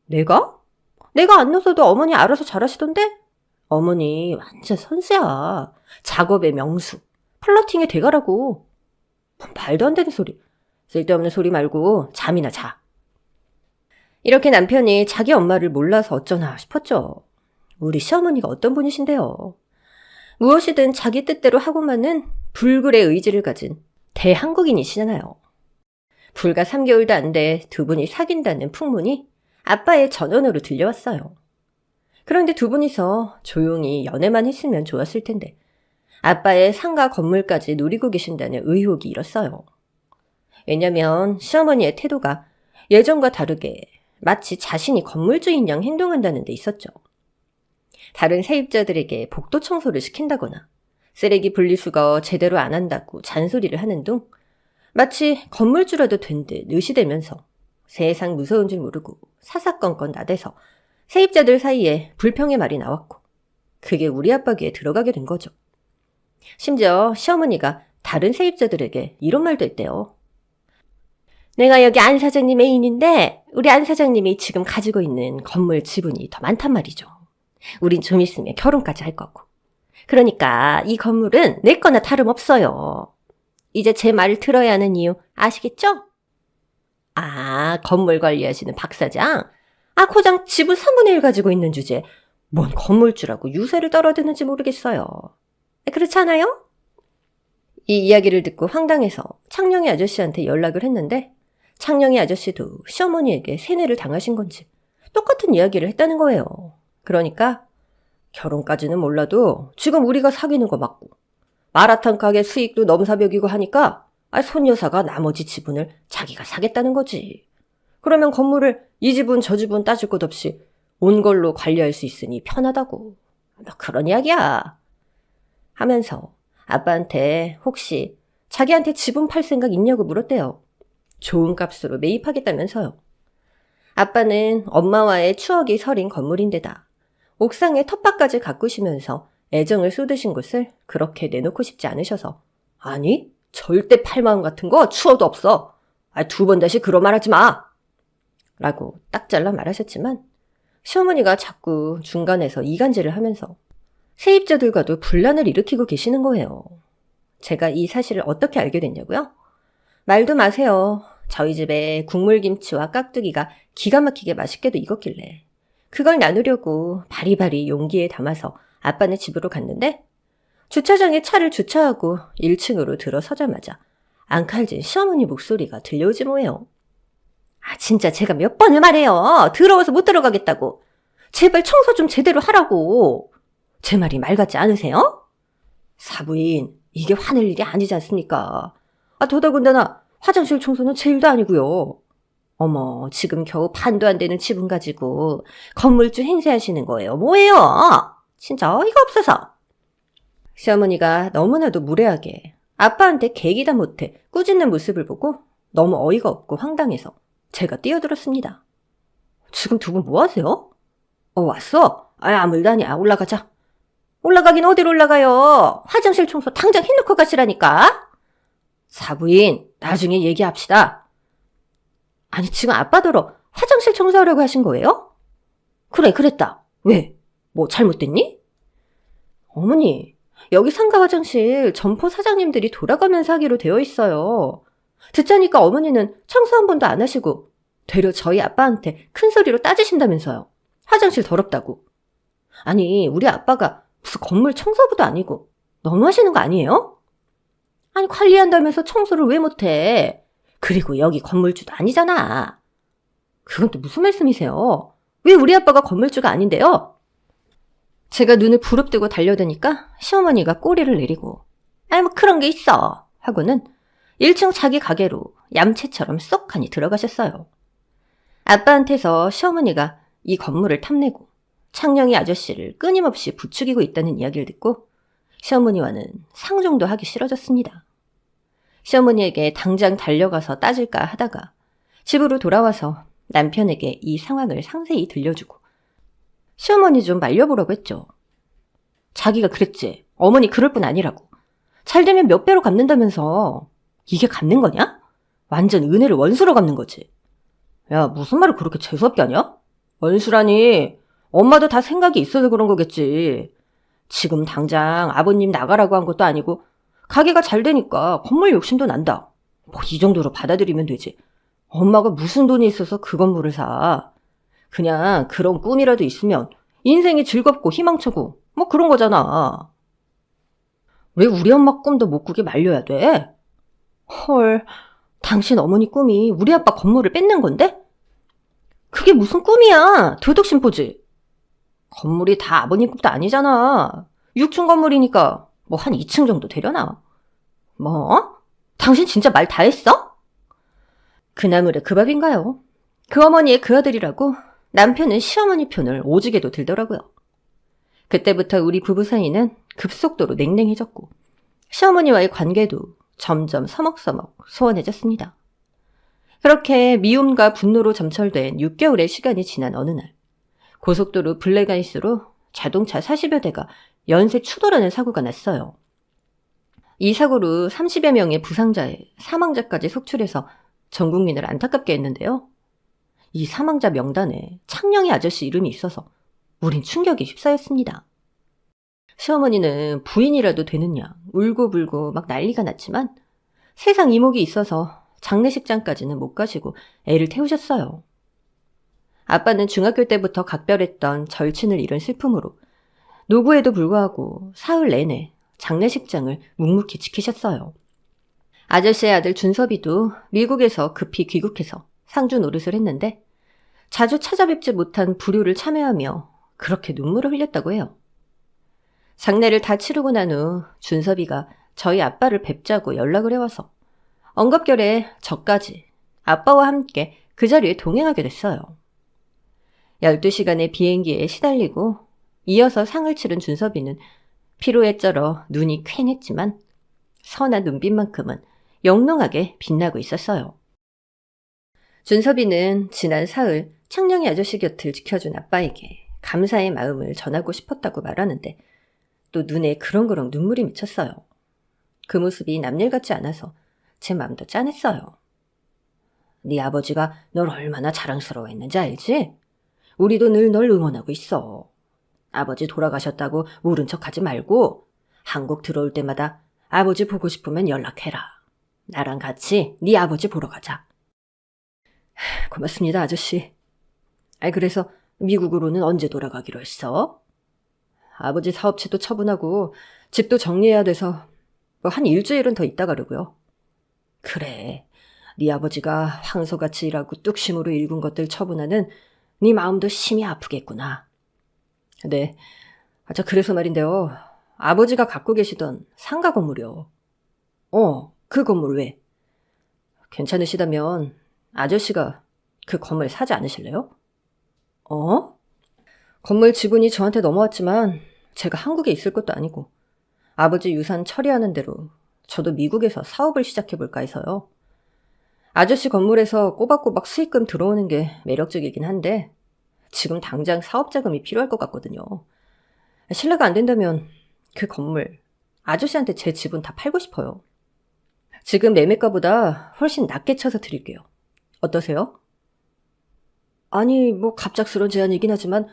내가? 내가 안 넣어서도 어머니 알아서 잘하시던데? 어머니 완전 선수야. 작업의 명수. 플러팅의 대가라고. 말도 안 되는 소리. 쓸데없는 소리 말고 잠이나 자. 이렇게 남편이 자기 엄마를 몰라서 어쩌나 싶었죠. 우리 시어머니가 어떤 분이신데요. 무엇이든 자기 뜻대로 하고만은 불굴의 의지를 가진 대한국인이시잖아요. 불과 3개월도 안 돼 두 분이 사귄다는 풍문이 아빠의 전원으로 들려왔어요. 그런데 두 분이서 조용히 연애만 했으면 좋았을 텐데 아빠의 상가 건물까지 노리고 계신다는 의혹이 일었어요. 왜냐면 시어머니의 태도가 예전과 다르게 마치 자신이 건물주인 양 행동한다는 데 있었죠. 다른 세입자들에게 복도 청소를 시킨다거나 쓰레기 분리수거 제대로 안 한다고 잔소리를 하는 둥 마치 건물주라도 된 듯 의시되면서 세상 무서운 줄 모르고 사사건건 나대서 세입자들 사이에 불평의 말이 나왔고 그게 우리 아빠 귀에 들어가게 된 거죠. 심지어 시어머니가 다른 세입자들에게 이런 말도 했대요. 내가 여기 안 사장님 애인인데 우리 안 사장님이 지금 가지고 있는 건물 지분이 더 많단 말이죠. 우린 좀 있으면 결혼까지 할 거고. 그러니까 이 건물은 내 거나 다름없어요. 이제 제 말을 들어야 하는 이유 아시겠죠? 아, 건물 관리하시는 박 사장? 아, 고장 지분 3분의 1 가지고 있는 주제에 뭔 건물주라고 유세를 떨어대는지 모르겠어요. 그렇지 않아요? 이 이야기를 듣고 황당해서 창녕이 아저씨한테 연락을 했는데 창녕이 아저씨도 시어머니에게 세뇌를 당하신 건지 똑같은 이야기를 했다는 거예요. 그러니까 결혼까지는 몰라도 지금 우리가 사귀는 거 맞고 마라탕 가게 수익도 넘사벽이고 하니까 손 여사가 나머지 지분을 자기가 사겠다는 거지. 그러면 건물을 이 지분 저 지분 따질 것 없이 온 걸로 관리할 수 있으니 편하다고. 그런 이야기야. 하면서 아빠한테 혹시 자기한테 지분 팔 생각 있냐고 물었대요. 좋은 값으로 매입하겠다면서요. 아빠는 엄마와의 추억이 서린 건물인데다 옥상에 텃밭까지 가꾸시면서 애정을 쏟으신 곳을 그렇게 내놓고 싶지 않으셔서 아니 절대 팔 마음 같은 거 추워도 없어. 2번 다시 그런 말 하지 마. 라고 딱 잘라 말하셨지만 시어머니가 자꾸 중간에서 이간질을 하면서 세입자들과도 분란을 일으키고 계시는 거예요. 제가 이 사실을 어떻게 알게 됐냐고요? 말도 마세요. 저희 집에 국물김치와 깍두기가 기가 막히게 맛있게도 익었길래 그걸 나누려고 바리바리 용기에 담아서 아빠네 집으로 갔는데 주차장에 차를 주차하고 1층으로 들어서자마자 앙칼진 시어머니 목소리가 들려오지 뭐예요. 아 진짜 제가 몇 번을 말해요. 더러워서 못 들어가겠다고. 제발 청소 좀 제대로 하라고. 제 말이 말 같지 않으세요? 사부인, 이게 화낼 일이 아니지 않습니까? 더더군다나 화장실 청소는 제 일도 아니고요. 어머, 지금 겨우 반도 안 되는 지분 가지고 건물주 행세하시는 거예요. 뭐예요? 진짜 어이가 없어서. 시어머니가 너무나도 무례하게 아빠한테 개기다 못해 꾸짖는 모습을 보고 너무 어이가 없고 황당해서 제가 뛰어들었습니다. 지금 두 분 뭐 하세요? 왔어? 아무 일도 아니야. 올라가자. 올라가긴 어디로 올라가요? 화장실 청소 당장 해놓고 가시라니까. 사부인, 나중에 얘기합시다. 아니 지금 아빠더러 화장실 청소하려고 하신 거예요? 그래 그랬다. 왜? 뭐 잘못됐니? 어머니, 여기 상가 화장실 점포 사장님들이 돌아가면서 하기로 되어 있어요. 듣자니까 어머니는 청소 한 번도 안 하시고 되려 저희 아빠한테 큰 소리로 따지신다면서요. 화장실 더럽다고. 아니 우리 아빠가 무슨 건물 청소부도 아니고 너무하시는 거 아니에요? 아니 관리한다면서 청소를 왜 못해? 그리고 여기 건물주도 아니잖아. 그건 또 무슨 말씀이세요? 왜 우리 아빠가 건물주가 아닌데요? 제가 눈을 부릅뜨고 달려드니까 시어머니가 꼬리를 내리고 아이 뭐 그런 게 있어 하고는 1층 자기 가게로 얌체처럼 쏙하니 들어가셨어요. 아빠한테서 시어머니가 이 건물을 탐내고 창녕이 아저씨를 끊임없이 부추기고 있다는 이야기를 듣고 시어머니와는 상종도 하기 싫어졌습니다. 시어머니에게 당장 달려가서 따질까 하다가 집으로 돌아와서 남편에게 이 상황을 상세히 들려주고 시어머니 좀 말려보라고 했죠. 자기가 그랬지. 어머니 그럴 뿐 아니라고. 잘 되면 몇 배로 갚는다면서. 이게 갚는 거냐? 완전 은혜를 원수로 갚는 거지. 야, 무슨 말을 그렇게 재수없게 하냐? 원수라니. 엄마도 다 생각이 있어서 그런 거겠지. 지금 당장 아버님 나가라고 한 것도 아니고 가게가 잘 되니까 건물 욕심도 난다. 뭐 이 정도로 받아들이면 되지. 엄마가 무슨 돈이 있어서 그 건물을 사. 그냥 그런 꿈이라도 있으면 인생이 즐겁고 희망차고 뭐 그런 거잖아. 왜 우리 엄마 꿈도 못 꾸게 말려야 돼? 헐, 당신 어머니 꿈이 우리 아빠 건물을 뺏는 건데? 그게 무슨 꿈이야? 도덕심보지. 건물이 다 아버님 꿈도 아니잖아. 6층 건물이니까 뭐 한 2층 정도 되려나? 뭐? 당신 진짜 말 다 했어? 그 나물에 그 밥인가요? 그 어머니의 그 아들이라고 남편은 시어머니 편을 오지게도 들더라고요. 그때부터 우리 부부 사이는 급속도로 냉랭해졌고 시어머니와의 관계도 점점 서먹서먹 소원해졌습니다. 그렇게 미움과 분노로 점철된 6개월의 시간이 지난 어느 날 고속도로 블랙아이스로 자동차 40여 대가 연쇄 추돌하는 사고가 났어요. 이 사고로 30여 명의 부상자에 사망자까지 속출해서 전 국민을 안타깝게 했는데요. 이 사망자 명단에 창녕이 아저씨 이름이 있어서 우린 충격이 휩싸였습니다. 시어머니는 부인이라도 되느냐 울고불고 막 난리가 났지만 세상 이목이 있어서 장례식장까지는 못 가시고 애를 태우셨어요. 아빠는 중학교 때부터 각별했던 절친을 잃은 슬픔으로 노구에도 불구하고 사흘 내내 장례식장을 묵묵히 지키셨어요. 아저씨의 아들 준섭이도 미국에서 급히 귀국해서 상주 노릇을 했는데 자주 찾아뵙지 못한 불효를 참여하며 그렇게 눈물을 흘렸다고 해요. 장례를 다 치르고 난 후 준섭이가 저희 아빠를 뵙자고 연락을 해와서 엉겁결에 저까지 아빠와 함께 그 자리에 동행하게 됐어요. 12시간의 비행기에 시달리고 이어서 상을 치른 준섭이는 피로에 쩔어 눈이 퀭했지만 선한 눈빛만큼은 영롱하게 빛나고 있었어요. 준섭이는 지난 사흘 창녕이 아저씨 곁을 지켜준 아빠에게 감사의 마음을 전하고 싶었다고 말하는데 또 눈에 그렁그렁 눈물이 맺혔어요. 그 모습이 남일 같지 않아서 제 마음도 짠했어요. 네 아버지가 널 얼마나 자랑스러워했는지 알지? 우리도 늘 널 응원하고 있어. 아버지 돌아가셨다고 모른 척하지 말고 한국 들어올 때마다 아버지 보고 싶으면 연락해라. 나랑 같이 네 아버지 보러 가자. 고맙습니다, 아저씨. 그래서 미국으로는 언제 돌아가기로 했어? 아버지 사업체도 처분하고 집도 정리해야 돼서 뭐 한 일주일은 더 있다 가려고요. 그래, 네 아버지가 황소같이 일하고 뚝심으로 일군 것들 처분하는 네 마음도 심히 아프겠구나. 네, 그래서 말인데요. 아버지가 갖고 계시던 상가 건물이요. 그 건물 왜? 괜찮으시다면 아저씨가 그 건물 사지 않으실래요? 건물 지분이 저한테 넘어왔지만 제가 한국에 있을 것도 아니고 아버지 유산 처리하는 대로 저도 미국에서 사업을 시작해볼까 해서요. 아저씨 건물에서 꼬박꼬박 수익금 들어오는 게 매력적이긴 한데 지금 당장 사업 자금이 필요할 것 같거든요. 실례가 안 된다면 그 건물 아저씨한테 제 지분 다 팔고 싶어요. 지금 매매가보다 훨씬 낮게 쳐서 드릴게요. 어떠세요? 아니 뭐 갑작스러운 제안이긴 하지만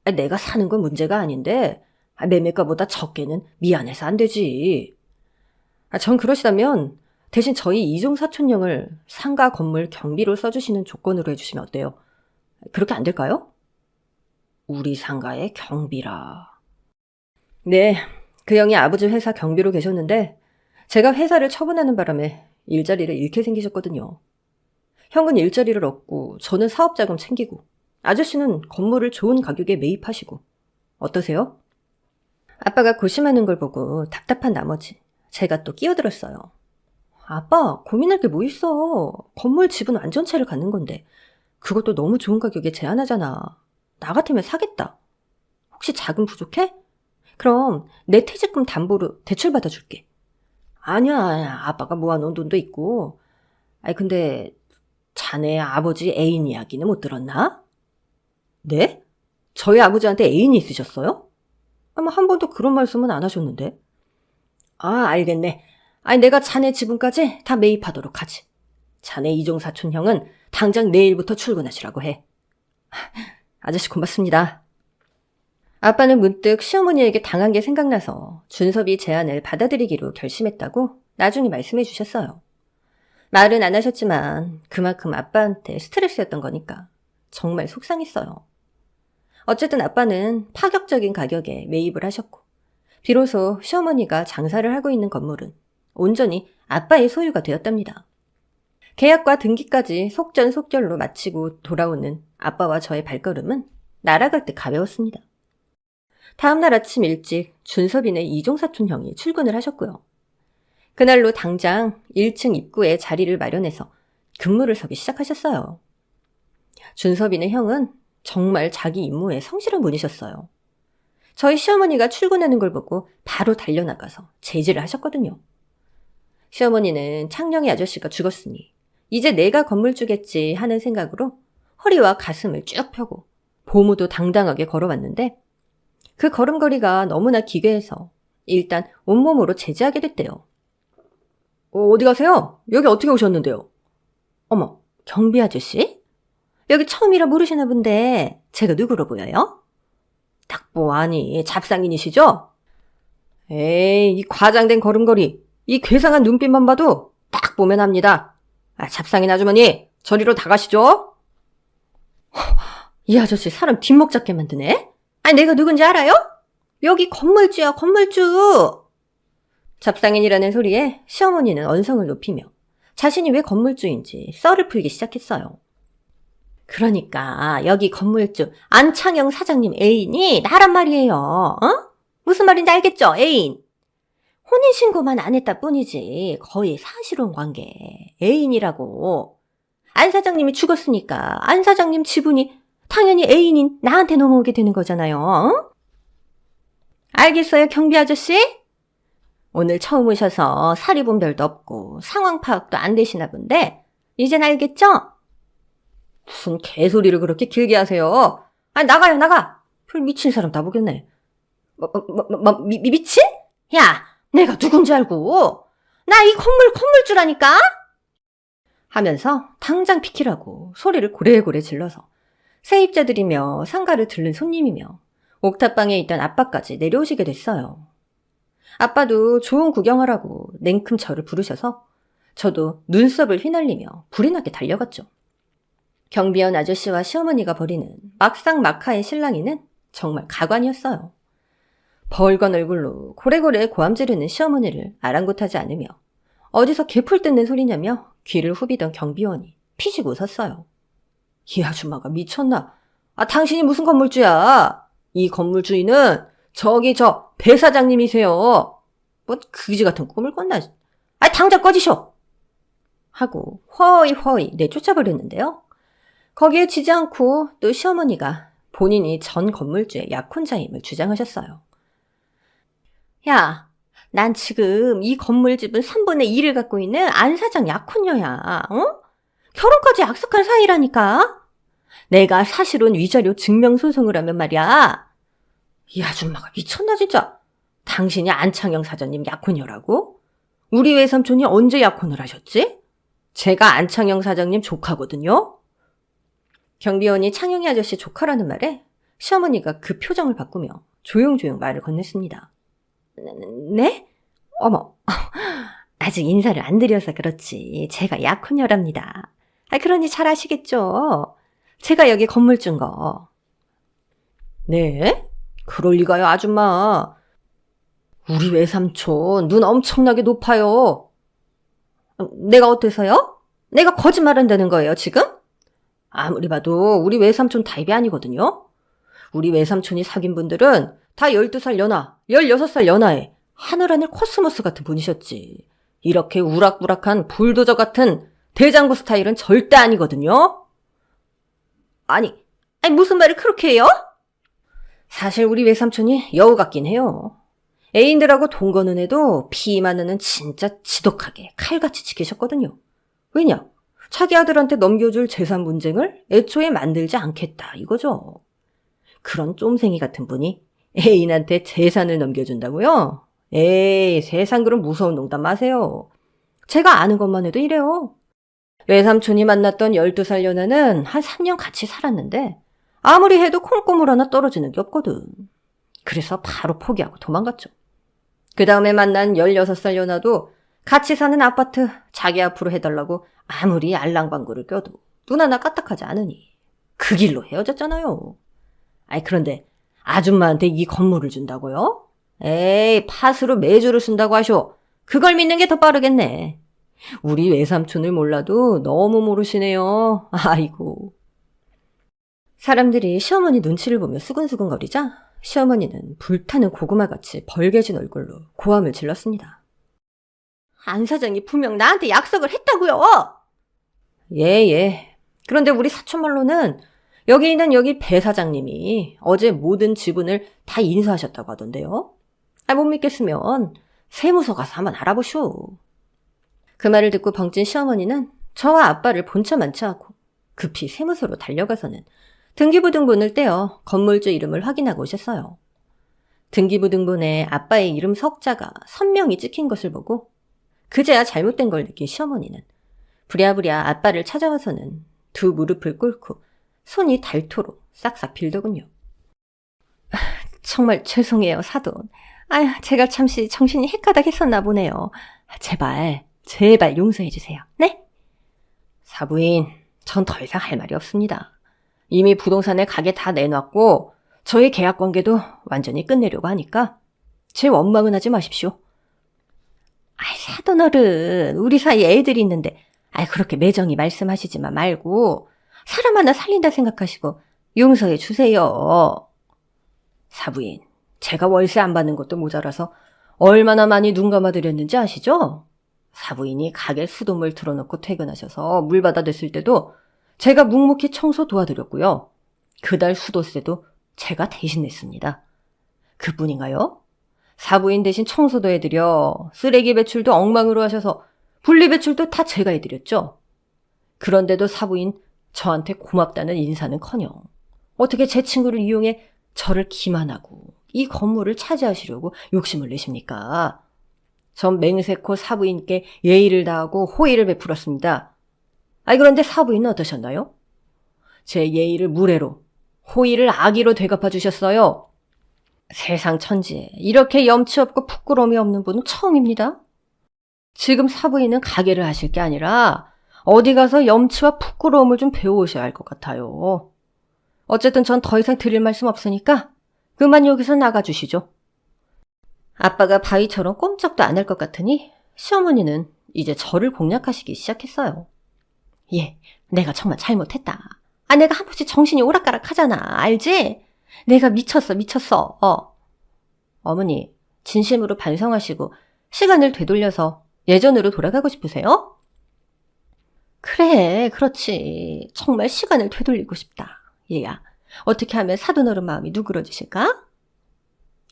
내가 사는 건 문제가 아닌데 매매가보다 적게는 미안해서 안 되지. 전 그러시다면 대신 저희 이종 사촌형을 상가 건물 경비로 써주시는 조건으로 해주시면 어때요? 그렇게 안 될까요? 우리 상가의 경비라. 네, 그 형이 아버지 회사 경비로 계셨는데 제가 회사를 처분하는 바람에 일자리를 잃게 생기셨거든요. 형은 일자리를 얻고 저는 사업자금 챙기고 아저씨는 건물을 좋은 가격에 매입하시고 어떠세요? 아빠가 고심하는 걸 보고 답답한 나머지 제가 또 끼어들었어요. 아빠, 고민할 게 뭐 있어. 건물 집은 완전체를 갖는 건데 그것도 너무 좋은 가격에 제한하잖아. 나 같으면 사겠다. 혹시 자금 부족해? 그럼 내 퇴직금 담보로 대출 받아줄게. 아니야, 아빠가 모아놓은 돈도 있고. 아니 근데 자네 아버지 애인 이야기는 못 들었나? 네? 저희 아버지한테 애인이 있으셨어요? 아마 한 번도 그런 말씀은 안 하셨는데. 아, 알겠네. 아니 내가 자네 지분까지 다 매입하도록 하지. 자네 이종 사촌 형은 당장 내일부터 출근하시라고 해. 아저씨 고맙습니다. 아빠는 문득 시어머니에게 당한 게 생각나서 준섭이 제안을 받아들이기로 결심했다고 나중에 말씀해 주셨어요. 말은 안 하셨지만 그만큼 아빠한테 스트레스였던 거니까 정말 속상했어요. 어쨌든 아빠는 파격적인 가격에 매입을 하셨고 비로소 시어머니가 장사를 하고 있는 건물은 온전히 아빠의 소유가 되었답니다. 계약과 등기까지 속전속결로 마치고 돌아오는 아빠와 저의 발걸음은 날아갈 듯 가벼웠습니다. 다음날 아침 일찍 준섭이네 이종사촌 형이 출근을 하셨고요. 그날로 당장 1층 입구에 자리를 마련해서 근무를 서기 시작하셨어요. 준섭이네 형은 정말 자기 임무에 성실한 분이셨어요. 저희 시어머니가 출근하는 걸 보고 바로 달려나가서 제지를 하셨거든요. 시어머니는 창녕이 아저씨가 죽었으니 이제 내가 건물주겠지 하는 생각으로 허리와 가슴을 쭉 펴고 보무도 당당하게 걸어왔는데 그 걸음걸이가 너무나 기괴해서 일단 온몸으로 제지하게 됐대요. 어디 가세요? 여기 어떻게 오셨는데요? 어머, 경비 아저씨? 여기 처음이라 모르시나 본데 제가 누구로 보여요? 딱 보아니 잡상인이시죠? 에이, 이 과장된 걸음걸이, 이 괴상한 눈빛만 봐도 딱 보면 합니다. 잡상인 아주머니, 저리로 다 가시죠. 이 아저씨 사람 뒷목 잡게 만드네? 아니 내가 누군지 알아요? 여기 건물주야, 건물주. 잡상인이라는 소리에 시어머니는 언성을 높이며 자신이 왜 건물주인지 썰을 풀기 시작했어요. 그러니까 여기 건물주 안창영 사장님 애인이 나란 말이에요. 어? 무슨 말인지 알겠죠? 애인. 혼인신고만 안 했다 뿐이지 거의 사실혼 관계. 애인이라고. 안 사장님이 죽었으니까 안 사장님 지분이 당연히 애인인 나한테 넘어오게 되는 거잖아요. 어? 알겠어요, 경비 아저씨? 오늘 처음 오셔서 사리분별도 없고 상황 파악도 안 되시나 본데 이젠 알겠죠? 무슨 개소리를 그렇게 길게 하세요. 나가요, 나가. 별 미친 사람 다 보겠네. 미친? 야, 내가 누군지 알고. 나 이 건물주라니까? 하면서 당장 비키라고 소리를 고래고래 질러서 세입자들이며 상가를 들른 손님이며 옥탑방에 있던 아빠까지 내려오시게 됐어요. 아빠도 좋은 구경하라고 냉큼 저를 부르셔서 저도 눈썹을 휘날리며 불이 나게 달려갔죠. 경비원 아저씨와 시어머니가 벌이는 막상막하의 실랑이는 정말 가관이었어요. 벌건 얼굴로 고래고래 고함 지르는 시어머니를 아랑곳하지 않으며 어디서 개풀 뜯는 소리냐며 귀를 후비던 경비원이 피식 웃었어요. 이 아줌마가 미쳤나? 당신이 무슨 건물주야? 이 건물주인은 저기 저 배 사장님이세요. 뭐 그지 같은 꿈을 꿨나? 당장 꺼지셔! 하고 허이 내쫓아버렸는데요. 거기에 지지 않고 또 시어머니가 본인이 전 건물주의 약혼자임을 주장하셨어요. 야, 난 지금 이 건물집은 3분의 2를 갖고 있는 안 사장 약혼녀야. 어? 결혼까지 약속한 사이라니까. 내가 사실은 위자료 증명소송을 하면 말이야. 이 아줌마가 미쳤나 진짜. 당신이 안창영 사장님 약혼녀라고? 우리 외삼촌이 언제 약혼을 하셨지? 제가 안창영 사장님 조카거든요. 경비원이 창영이 아저씨 조카라는 말에 시어머니가 그 표정을 바꾸며 조용조용 말을 건넸습니다. 네? 어머, 아직 인사를 안 드려서 그렇지 제가 약혼녀랍니다. 그러니 잘 아시겠죠? 제가 여기 건물주인 거. 네? 그럴 리가요, 아줌마. 우리 외삼촌 눈 엄청나게 높아요. 내가 어때서요? 내가 거짓말한다는 거예요, 지금? 아무리 봐도 우리 외삼촌 타입이 아니거든요. 우리 외삼촌이 사귄 분들은 다 12살 연하, 16살 연하에 하늘하늘 코스모스 같은 분이셨지. 이렇게 우락부락한 불도저 같은 대장부 스타일은 절대 아니거든요. 아니 무슨 말을 그렇게 해요? 사실 우리 외삼촌이 여우 같긴 해요. 애인들하고 돈 거는 애도 피만 흐는 진짜 지독하게 칼같이 지키셨거든요. 왜냐? 자기 아들한테 넘겨줄 재산 분쟁을 애초에 만들지 않겠다 이거죠. 그런 쫌생이 같은 분이 애인한테 재산을 넘겨준다고요? 에이, 세상 그런 무서운 농담 마세요. 제가 아는 것만 해도 이래요. 외삼촌이 만났던 12살 연하는 한 3년 같이 살았는데 아무리 해도 콩고물 하나 떨어지는 게 없거든. 그래서 바로 포기하고 도망갔죠. 그 다음에 만난 16살 연하도 같이 사는 아파트 자기 앞으로 해달라고 아무리 알랑방구를 껴도 눈 하나 까딱하지 않으니 그 길로 헤어졌잖아요. 그런데 아줌마한테 이 건물을 준다고요? 에이, 팥으로 매주를 쓴다고 하쇼. 그걸 믿는 게 더 빠르겠네. 우리 외삼촌을 몰라도 너무 모르시네요. 아이고. 사람들이 시어머니 눈치를 보며 수근수근거리자 시어머니는 불타는 고구마같이 벌개진 얼굴로 고함을 질렀습니다. 안 사장이 분명 나한테 약속을 했다고요. 예. 그런데 우리 사촌 말로는 여기 있는 배 사장님이 어제 모든 지분을 다 인수하셨다고 하던데요. 못 믿겠으면 세무서 가서 한번 알아보쇼. 그 말을 듣고 벙찐 시어머니는 저와 아빠를 본처만치 하고 급히 세무서로 달려가서는 등기부등본을 떼어 건물주 이름을 확인하고 오셨어요. 등기부등본에 아빠의 이름 석자가 선명히 찍힌 것을 보고 그제야 잘못된 걸 느낀 시어머니는 부랴부랴 아빠를 찾아와서는 두 무릎을 꿇고 손이 닳도록 싹싹 빌더군요. 정말 죄송해요, 사돈. 제가 잠시 정신이 헷가닥했었나 보네요. 제발 용서해 주세요. 네? 사부인, 전 더 이상 할 말이 없습니다. 이미 부동산에 가게 다 내놨고 저희 계약 관계도 완전히 끝내려고 하니까 제 원망은 하지 마십시오. 사돈 어른, 우리 사이에 애들이 있는데 그렇게 매정히 말씀하시지만 말고 사람 하나 살린다 생각하시고 용서해 주세요. 사부인, 제가 월세 안 받는 것도 모자라서 얼마나 많이 눈 감아드렸는지 아시죠? 사부인이 가게 수돗물 틀어놓고 퇴근하셔서 물 받아 냈을 때도 제가 묵묵히 청소 도와드렸고요. 그달 수도세도 제가 대신 냈습니다. 그뿐인가요? 사부인 대신 청소도 해드려 쓰레기 배출도 엉망으로 하셔서 분리배출도 다 제가 해드렸죠. 그런데도 사부인 저한테 고맙다는 인사는커녕 어떻게 제 친구를 이용해 저를 기만하고 이 건물을 차지하시려고 욕심을 내십니까? 전 맹세코 사부인께 예의를 다하고 호의를 베풀었습니다. 그런데 사부인은 어떠셨나요? 제 예의를 무례로, 호의를 악의로 되갚아 주셨어요. 세상 천지에 이렇게 염치 없고 부끄러움이 없는 분은 처음입니다. 지금 사부인은 가게를 하실 게 아니라 어디 가서 염치와 부끄러움을 좀 배워오셔야 할 것 같아요. 어쨌든 전 더 이상 드릴 말씀 없으니까 그만 여기서 나가주시죠. 아빠가 바위처럼 꼼짝도 안 할 것 같으니 시어머니는 이제 저를 공략하시기 시작했어요. 예, 내가 정말 잘못했다. 내가 한 번씩 정신이 오락가락 하잖아. 알지? 내가 미쳤어. 어머니, 진심으로 반성하시고 시간을 되돌려서 예전으로 돌아가고 싶으세요? 그래, 그렇지. 정말 시간을 되돌리고 싶다. 얘야, 어떻게 하면 사돈어른 마음이 누그러지실까?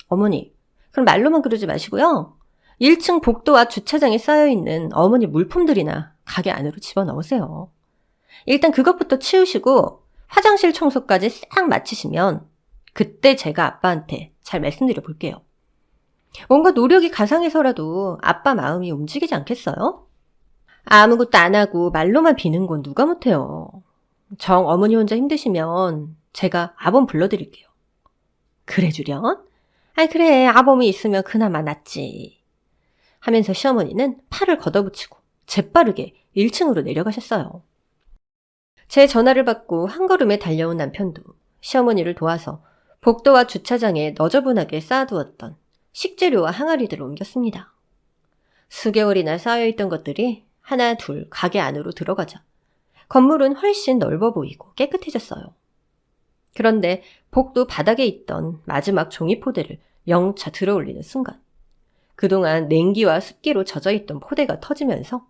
어머니, 그럼 말로만 그러지 마시고요. 1층 복도와 주차장에 쌓여있는 어머니 물품들이나 가게 안으로 집어넣으세요. 일단 그것부터 치우시고 화장실 청소까지 싹 마치시면 그때 제가 아빠한테 잘 말씀드려 볼게요. 뭔가 노력이 가상해서라도 아빠 마음이 움직이지 않겠어요? 아무것도 안 하고 말로만 비는 건 누가 못해요. 정 어머니 혼자 힘드시면 제가 아범 불러드릴게요. 그래 주련? 그래, 아범이 있으면 그나마 낫지. 하면서 시어머니는 팔을 걷어붙이고 재빠르게 1층으로 내려가셨어요. 제 전화를 받고 한 걸음에 달려온 남편도 시어머니를 도와서 복도와 주차장에 너저분하게 쌓아두었던 식재료와 항아리들을 옮겼습니다. 수개월이나 쌓여있던 것들이 하나 둘 가게 안으로 들어가자 건물은 훨씬 넓어 보이고 깨끗해졌어요. 그런데 복도 바닥에 있던 마지막 종이포대를 영차 들어올리는 순간 그동안 냉기와 습기로 젖어있던 포대가 터지면서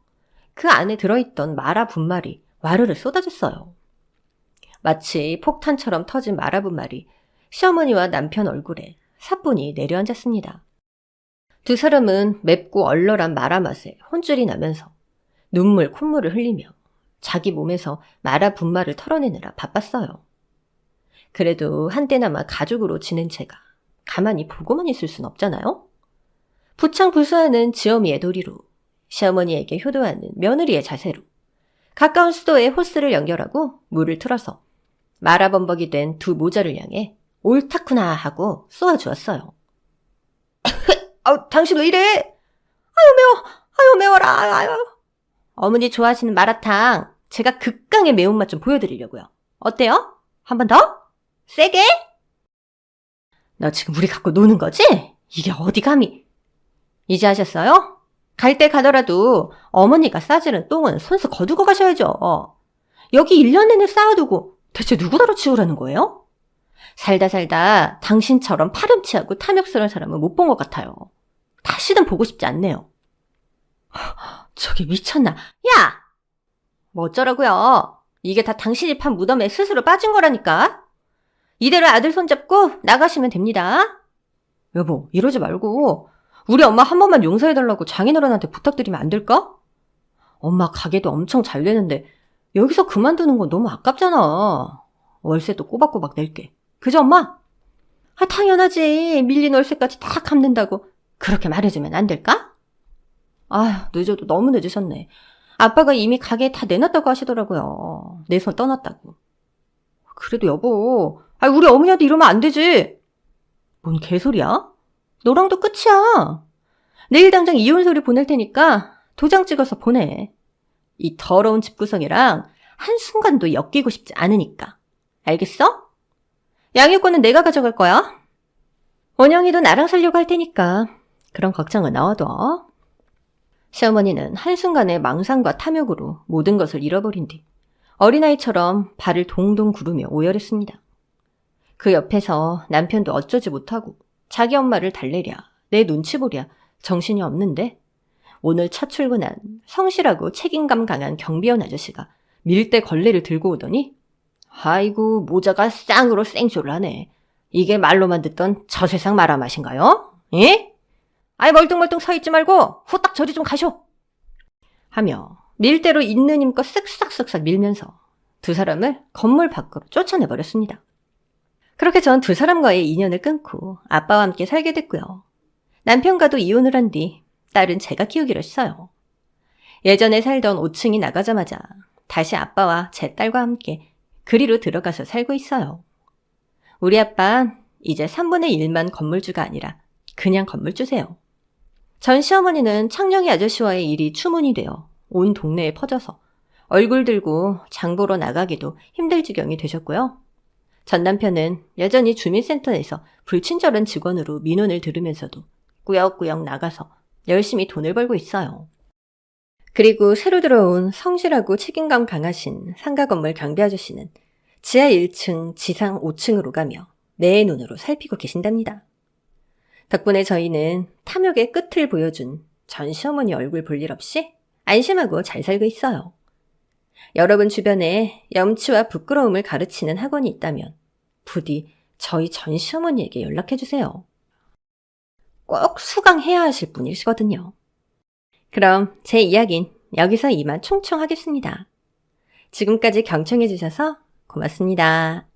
그 안에 들어있던 마라 분말이 와르르 쏟아졌어요. 마치 폭탄처럼 터진 마라 분말이 시어머니와 남편 얼굴에 사뿐히 내려앉았습니다. 두 사람은 맵고 얼얼한 마라 맛에 혼쭐이 나면서 눈물, 콧물을 흘리며 자기 몸에서 마라 분말을 털어내느라 바빴어요. 그래도 한때나마 가족으로 지낸 제가 가만히 보고만 있을 순 없잖아요? 부창부수하는 지어미의 도리로, 시어머니에게 효도하는 며느리의 자세로 가까운 수도에 호스를 연결하고 물을 틀어서 마라범벅이 된 두 모자를 향해 옳다구나 하고 쏘아주었어요. 당신 왜 이래? 아유 매워, 아유 매워라, 아유. 어머니 좋아하시는 마라탕 제가 극강의 매운맛 좀 보여드리려고요. 어때요? 한 번 더? 세게? 너 지금 우리 갖고 노는 거지? 이게 어디 감히. 이제 하셨어요? 갈 때 가더라도 어머니가 싸지는 똥은 손수 거두고 가셔야죠. 여기 1년 내내 쌓아두고 대체 누구더러 치우라는 거예요? 살다 당신처럼 파렴치하고 탐욕스러운 사람은 못 본 것 같아요. 다시는 보고 싶지 않네요. 저기 미쳤나? 야! 뭐 어쩌라고요? 이게 다 당신이 판 무덤에 스스로 빠진 거라니까? 이대로 아들 손잡고 나가시면 됩니다. 여보, 이러지 말고 우리 엄마 한 번만 용서해달라고 장인어른한테 부탁드리면 안 될까? 엄마 가게도 엄청 잘 되는데 여기서 그만두는 건 너무 아깝잖아. 월세도 꼬박꼬박 낼게. 그죠, 엄마? 당연하지. 밀린 월세까지 다 갚는다고 그렇게 말해주면 안 될까? 늦어도 너무 늦으셨네. 아빠가 이미 가게에 다 내놨다고 하시더라고요. 내 손 떠났다고. 그래도 여보, 우리 어머니한테 이러면 안 되지. 뭔 개소리야? 너랑도 끝이야. 내일 당장 이혼 서류 보낼 테니까 도장 찍어서 보내. 이 더러운 집구석이랑 한순간도 엮이고 싶지 않으니까. 알겠어? 양육권은 내가 가져갈 거야. 원영이도 나랑 살려고 할 테니까 그런 걱정은 넣어둬. 시어머니는 한순간의 망상과 탐욕으로 모든 것을 잃어버린 뒤 어린아이처럼 발을 동동 구르며 오열했습니다. 그 옆에서 남편도 어쩌지 못하고 자기 엄마를 달래랴, 내 눈치 보랴 정신이 없는데 오늘 첫 출근한 성실하고 책임감 강한 경비원 아저씨가 밀대 걸레를 들고 오더니 아이고 모자가 쌍으로 생쇼를 하네. 이게 말로만 듣던 저세상 마라 맛인가요? 예? 멀뚱멀뚱 서 있지 말고 후딱 저리 좀 가쇼. 하며 밀대로 있는 힘껏 쓱싹쓱싹 밀면서 두 사람을 건물 밖으로 쫓아내버렸습니다. 그렇게 전 두 사람과의 인연을 끊고 아빠와 함께 살게 됐고요. 남편과도 이혼을 한 뒤 딸은 제가 키우기로 했어요. 예전에 살던 5층이 나가자마자 다시 아빠와 제 딸과 함께 그리로 들어가서 살고 있어요. 우리 아빠는 이제 3분의 1만 건물주가 아니라 그냥 건물주세요. 전 시어머니는 창녕이 아저씨와의 일이 추문이 되어 온 동네에 퍼져서 얼굴 들고 장 보러 나가기도 힘들 지경이 되셨고요. 전 남편은 여전히 주민센터에서 불친절한 직원으로 민원을 들으면서도 꾸역꾸역 나가서 열심히 돈을 벌고 있어요. 그리고 새로 들어온 성실하고 책임감 강하신 상가 건물 경비 아저씨는 지하 1층, 지상 5층으로 가며 내 눈으로 살피고 계신답니다. 덕분에 저희는 탐욕의 끝을 보여준 전 시어머니 얼굴 볼 일 없이 안심하고 잘 살고 있어요. 여러분 주변에 염치와 부끄러움을 가르치는 학원이 있다면 부디 저희 전 시어머니에게 연락해주세요. 꼭 수강해야 하실 분이시거든요. 그럼 제 이야기는 여기서 이만 총총하겠습니다. 지금까지 경청해주셔서 고맙습니다.